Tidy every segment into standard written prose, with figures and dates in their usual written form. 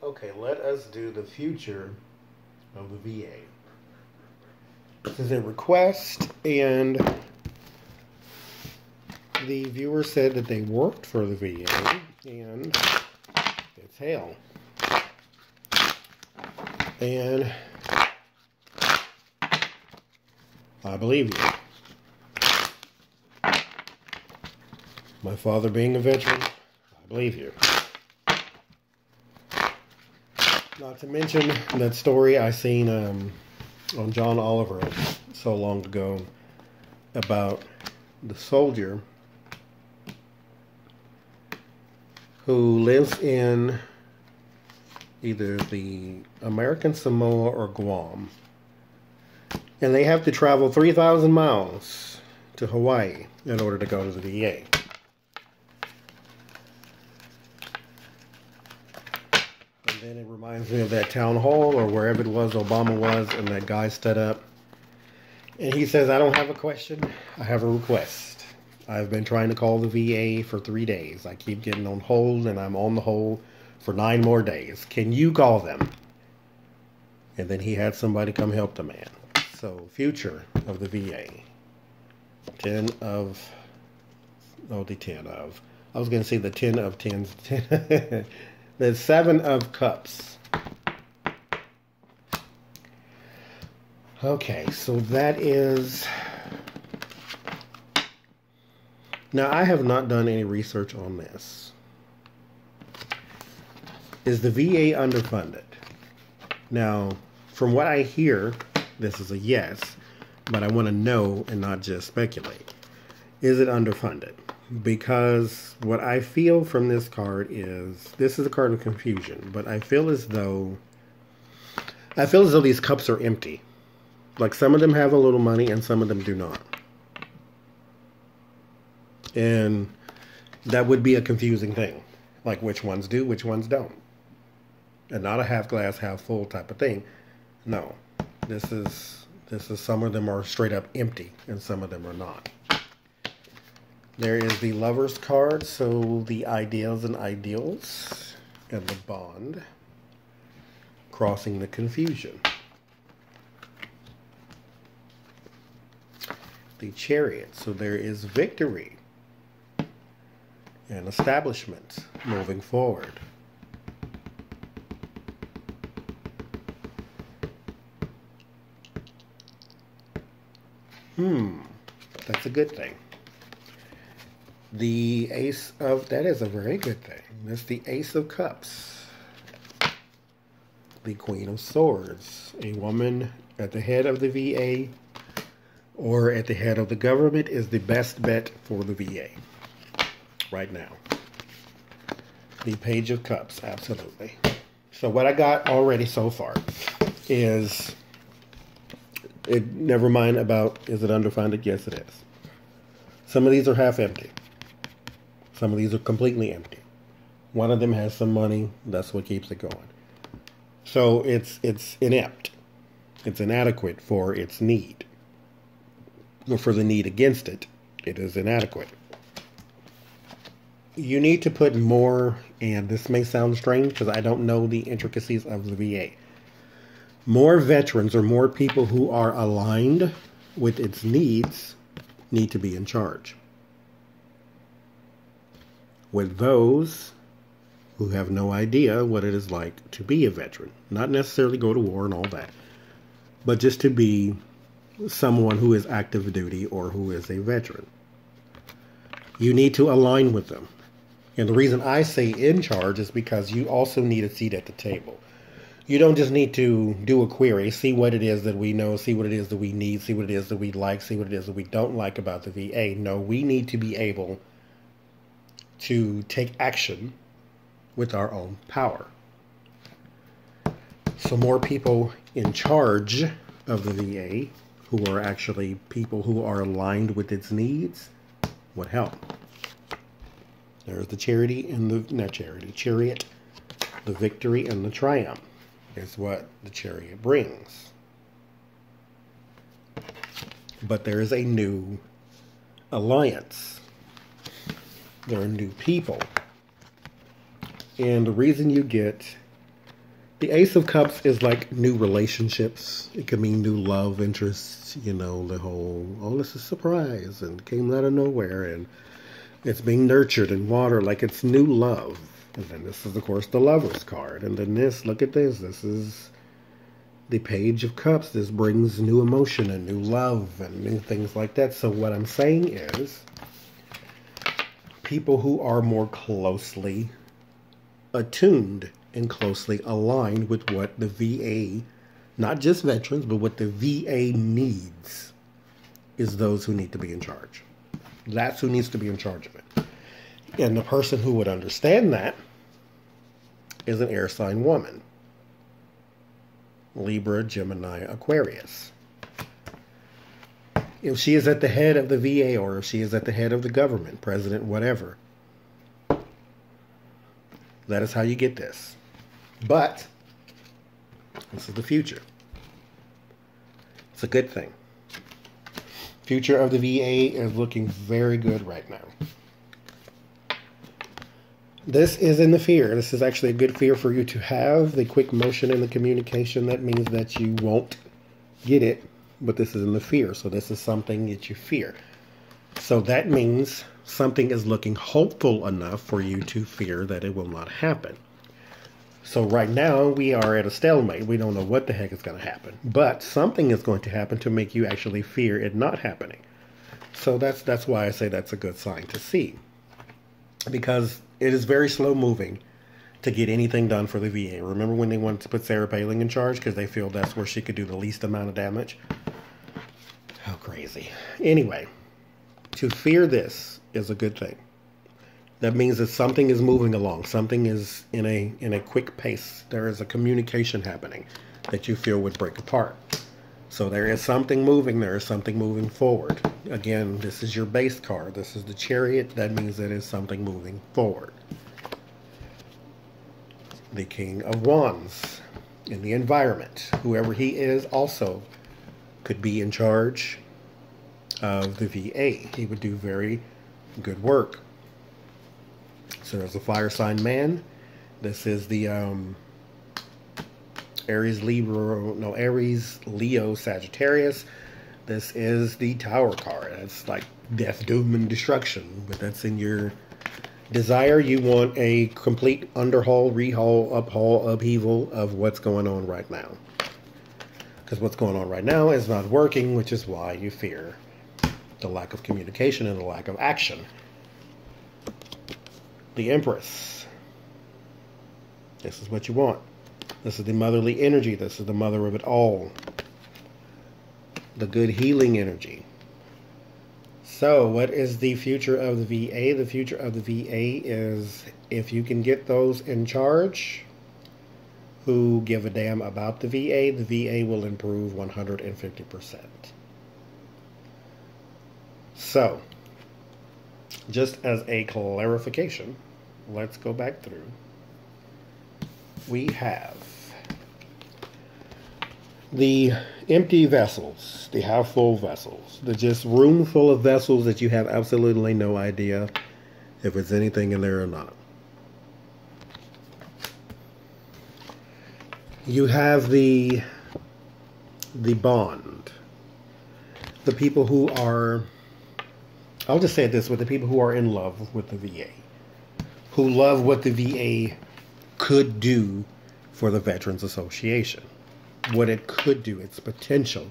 Okay, let us do the future of the VA. This is a request, and the viewer said that they worked for the VA, and it's hell. And I believe you. My father being a veteran, I believe you. Not to mention that story I seen on John Oliver so long ago about the soldier who lives in either the American Samoa or Guam, and they have to travel 3,000 miles to Hawaii in order to go to the VA. And then it reminds me of that town hall or wherever it was Obama was, and that guy stood up and he says, "I don't have a question, I have a request. I've been trying to call the VA for 3 days. I keep getting on hold, and I'm on the hold for 9 more days. Can you call them?" And then he had somebody come help the man. So, future of the VA. 10 of... Oh, the 10 of... I was going to say the 10 of 10s. The 7 of Cups. Okay, so that is... Now, I have not done any research on this. Is the VA underfunded? Now, from what I hear, this is a yes, but I want to know and not just speculate. Is it underfunded? Because what I feel from this card is, this is a card of confusion, but I feel as though these cups are empty. Like, some of them have a little money and some of them do not. And that would be a confusing thing. Like, which ones do, which ones don't. And not a half glass, half full type of thing. No. This is some of them are straight up empty and some of them are not. There is the Lover's card, so the ideals and ideals, and the Bond, crossing the confusion. The Chariot, so there is victory and establishment moving forward. That's a good thing. The Ace of... That is a very good thing. That's the Ace of Cups. The Queen of Swords. A woman at the head of the VA or at the head of the government is the best bet for the VA right now. The Page of Cups, absolutely. So what I got already so far is... never mind about, is it underfunded? Yes, it is. Some of these are half empty. Some of these are completely empty. One of them has some money. That's what keeps it going. So it's inept. It's inadequate for its need. Or for the need against it, it is inadequate. You need to put more, and this may sound strange because I don't know the intricacies of the VA. More veterans or more people who are aligned with its needs need to be in charge. With those who have no idea what it is like to be a veteran, not necessarily go to war and all that, but just to be someone who is active duty or who is a veteran. You need to align with them. And the reason I say in charge is because you also need a seat at the table. You don't just need to do a query, see what it is that we know, see what it is that we need, see what it is that we like, see what it is that we don't like about the VA. No, we need to be able to take action with our own power. So more people in charge of the VA, who are actually people who are aligned with its needs, would help. There's the Chariot, the Victory, and the Triumph is what the Chariot brings. But there is a new alliance. There are new people. And the reason you get The Ace of Cups is like new relationships. It could mean new love interests, you know, the whole, oh, this is a surprise and came out of nowhere and it's being nurtured and watered like it's new love. And then this is, of course, the Lover's card. And then this, look at this. This is the Page of Cups. This brings new emotion and new love and new things like that. So what I'm saying is people who are more closely attuned and closely aligned with what the VA, not just veterans, but what the VA needs, is those who need to be in charge. That's who needs to be in charge of it. And the person who would understand that is an air sign woman. Libra, Gemini, Aquarius. If she is at the head of the VA or if she is at the head of the government, president, whatever, that is how you get this. But this is the future. It's a good thing. Future of the VA is looking very good right now. This is in the fear. This is actually a good fear for you to have. The quick motion and the communication, that means that you won't get it, but this is in the fear. So this is something that you fear. So that means something is looking hopeful enough for you to fear that it will not happen. So right now we are at a stalemate. We don't know what the heck is going to happen, but something is going to happen to make you actually fear it not happening. So that's why I say that's a good sign to see, because it is very slow moving to get anything done for the VA. Remember when they wanted to put Sarah Palin in charge because they feel that's where she could do the least amount of damage? How crazy. Anyway, to fear this is a good thing. That means that something is moving along. Something is in a quick pace. There is a communication happening that you feel would break apart. So there is something moving. There is something moving forward. Again, this is your base card. This is the Chariot. That means there is something moving forward. The King of Wands in the environment. Whoever he is also could be in charge of the VA. He would do very good work. So there's a fire sign man. This is the Aries, Leo, Sagittarius. This is the Tower card. It's like death, doom, and destruction. But that's in your desire. You want a complete underhaul, rehaul, uphaul, upheaval of what's going on right now. Because what's going on right now is not working, which is why you fear the lack of communication and the lack of action. The Empress. This is what you want. This is the motherly energy. This is the mother of it all. The good healing energy. So, what is the future of the VA? The future of the VA is if you can get those in charge who give a damn about the VA will improve 150%. So, just as a clarification, let's go back through. We have the empty vessels, the half full vessels, the just room full of vessels that you have absolutely no idea if it's anything in there or not. You have the bond, the people who are, I'll just say it this way, the people who are in love with the VA, who love what the VA could do for the Veterans Association, what it could do, its potential.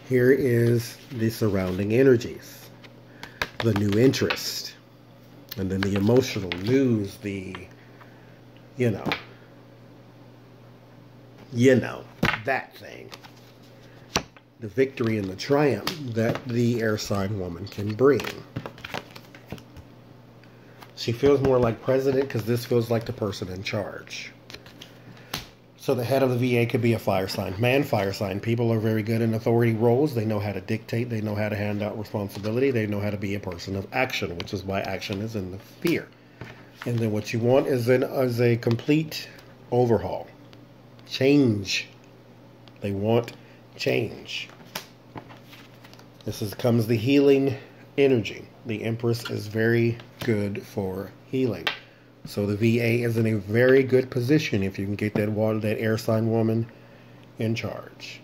Here is the surrounding energies, the new interest, and then the emotional news, the, you know, that thing. The victory and the triumph that the air sign woman can bring. She feels more like president because this feels like the person in charge. So the head of the VA could be a fire sign man. Fire sign people are very good in authority roles. They know how to dictate. They know how to hand out responsibility. They know how to be a person of action, which is why action is in the fear. And then what you want is a complete overhaul. Change. They want change. Comes the healing energy. The Empress is very good for healing. So the VA is in a very good position if you can get that air sign woman in charge.